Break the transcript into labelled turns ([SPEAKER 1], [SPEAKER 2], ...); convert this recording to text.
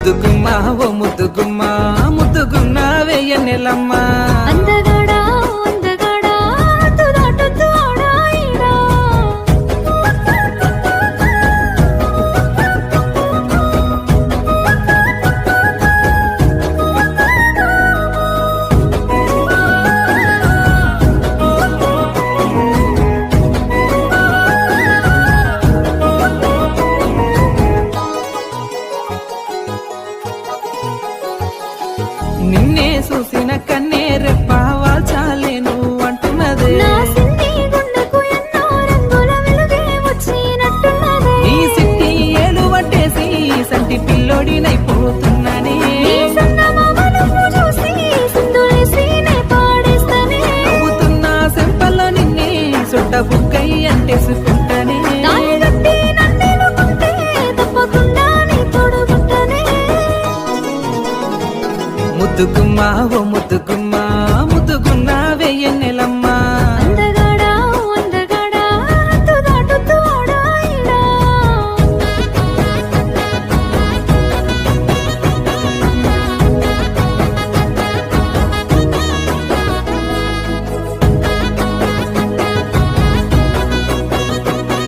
[SPEAKER 1] ముద్దుగుమ్మ ఓ ముద్దుగుమ్మ ముద్దుగున్న వెయ్యనెలమ్మ
[SPEAKER 2] అందగాడా అందగాడా తుదాటొద్దు ఆడా ఈడా
[SPEAKER 1] నిన్నే చూసిన కన్నే రెప్పావాల్చాలేను అంటున్నదే
[SPEAKER 2] నా సిన్ని గుండెకు ఎన్నో రంగుల వెలుగే వచ్చినట్టున్నదే
[SPEAKER 1] ఈ సిట్టి ఏలు పట్టేసి సంటి పిల్లోడినైపోతున్నానే
[SPEAKER 2] నీ సన్నమామను చూసి సింధులేసి నే పాడేస్తానే
[SPEAKER 1] నవ్వుతున్న సెంపల్లో నిన్నే సొట్ట బుక్కై అంటేసుకుంటానే
[SPEAKER 2] తాళి కట్టి నన్నెలుకుంటే తప్పకుండా నీ తోడుకుంటానే
[SPEAKER 1] ముద్దుగుమ్మ ఓ ముద్దుగుమ్మ ముద్దుగున్న వెయ్యనే